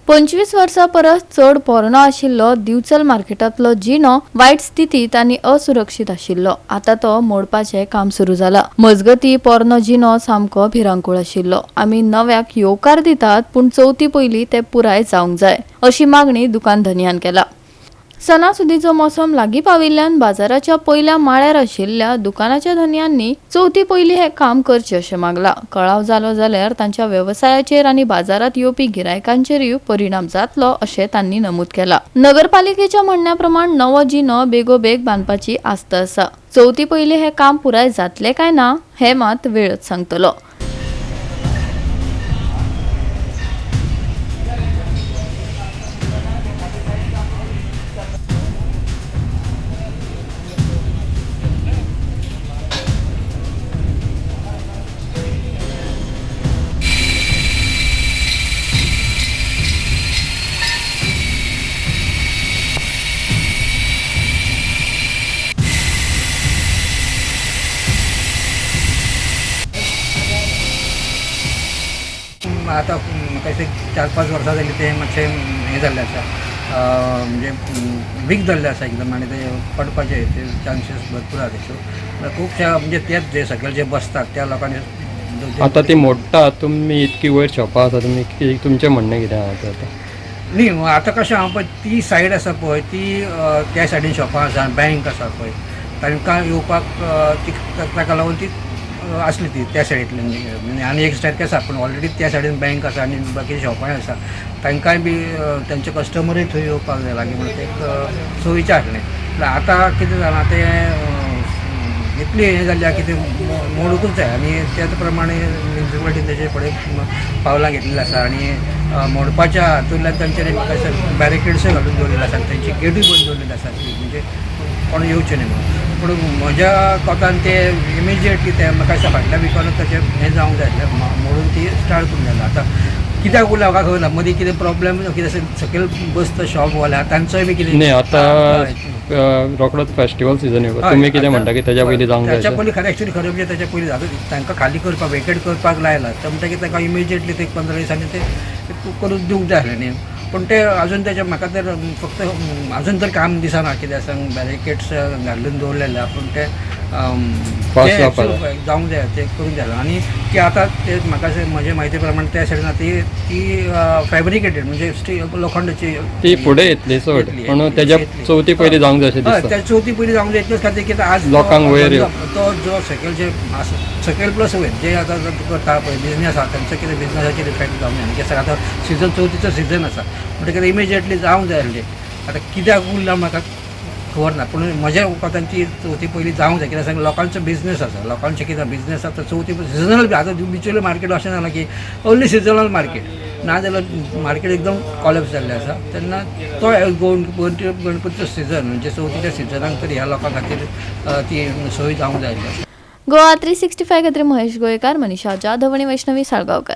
25 वर्सां परस चड पोरनो आशिल्लो दिवचल मार्केटांतलो जिनो वायट स्थितीत आनी असुरक्षीत आशिल्लो. आतां तो मोडपाचें काम सुरू जालां. मजगतीं पोरनो जिनो सामको भिरांकूळ आशिल्लो. आमी नव्याक येवकार दितात, पूण चवथी पयलीं ते पुराय जावंक जाय अशी मागणी दुकान धन्यान केला. सणासुदीचो मोसम लागीं पाविल्ल्यान बाजाराच्या पयल्या माळ्यार आशिल्ल्या दुकानाच्या धन्यांनी चवथी पयलीं हें काम करचें अशें मागलां. कळाव जालो जाल्यार तांच्या वेवसायाचेर आनी बाजारात येवपी गिरायकांचेरूय परिणाम जातलो अशें तांणी नमूद केलां. नगरपालिकेच्या म्हणण्या प्रमाण नवो जिनो बेगोबेग बांदपाची आस्त आसा. चवथी पयलीं हें काम पुराय जातलें काय ना हें मात वेळच सांगतलो. आता कशें 4-5 वर्सां जालीं ते मातशें हें जाल्लें आसा, म्हणजे वीक जाल्लें आसा एकदम आनी ते पडपाचे ते चान्सीस भरपूर आहा तेच्यो. खुबशा म्हणजे तेच जे सकयल जे बसतात त्या लोकांनी आता ती मोडटा. तुमी इतकी वयर शॉपां आसा, तुमी तुमचें म्हणणें कितें आहा आतां? न्ही आतां कशें आहा पळय, ती सायड आसा पळय ती त्या सायडीन शॉपां आसा, बँक आसा पळय, तांकां येवपाक ताका लागून ती असली ती त्या सायडींतल्यान. आनी एक स्टॅरकेस आसा, पूण ऑलरेडी त्या सायडीन बँक आसा आनी बाकीचे शॉपांय आसा. तांकांय बी तेंचे कस्टमरूय थंय येवपाक जाय लागीं म्हणून ते सोयीचें आसलें. आतां कितें जालां तें इतली हें जाल्ल्या की तें मोडूंकूच जाय आनी त्याच प्रमाणे म्युनिसिपालिटीन तेजे फुडें पावलां घेतलेलीं आसा आनी मोडपाच्या हातूंतल्यान तांचेर बॅरिकेड्सूय घालून दवरलेले आसात, तेंची गेटूय बंद दवरलेली आसा, म्हणजे कोण येवचें न्ही म्हणून. पूण म्हज्या कोतान ते इमिजिएटली ते म्हाका दिसता फाटल्या विकानूच ताचें हें जावंक जाय आसलें, मोडून ती स्टार्ट करून जालें. आतां कित्याक उरला म्हाका खबर ना, मदीं कितें प्रॉब्लेम कितें सकयल बसता शॉप वाल्या तांचोय बी कितें न्ही. आतां रोखडोच फेस्टिवल सिजन येवता, तुमी कितें म्हणटा की तेच्या पयलीं जावंक जाय? ताच्या पयलीं खरें एक्चुअली खरें म्हणजे ताच्या पयलीं तांकां खाली करपाक वेकेट करपाक लायला, तर म्हणटकीर तांकां इमिजिएटली ते 15 दिसांनी ते करून दिवंक जाय आसलें न्ही. पूण ते अजून तेचे म्हाका तर फक्त अजून तर काम दिसना कित्याक सांग बॅरिकेड्स घालून दवरलेले, पूण ते जावंक जाय ते करून जाय. आनी ती आतां ते म्हाका म्हजे म्हायती प्रमाणे त्या सायडीन ती फॅब्रिकेटेड म्हणजे लोखंडाची ती फुडें येतली चड, पूण तेच्या चवथी पयलीं जावंक जाय अशें दिसता. त्या चवथी पयलीं जावंक जाय इतलेंच खातीर कित्याक आज लोकांक वयर तो जो सकयल जे सकयल प्लस वयर जे आतां करता पळय बिजनेस आसा तेंचो कितें बिजनेसाचेर इफेक्ट जावंक जाय. कित्याक आतां सिजन चवथीचो सिजन आसा म्हणटकीर इमिजिएटली जावंक जाय आसलें. आतां कित्याक उरला म्हाका खबर ना, पूण म्हज्या कोतान ती चवथी पयलीं जावंक जाय. कित्याक सांग लोकांचो बिजनेस आसा, लोकांचें कितें बिजनेस आसा चवथी सिजनल बी. आतां बिचोले मार्केट अशें जालां की ओन्ली सिजनल मार्केट ना जाल्यार मार्केट एकदम कॉलेप्स जाल्लें आसा. तेन्ना तो गणपतीचो सिजन म्हणजे चवथीच्या सिजनाक तरी ह्या लोकां खातीर ती सोय जावंक जाय. गोवा 365 खातीर महेश गोयेकार, मनीषा जाधव आनी वैष्णवी साळगांवकर.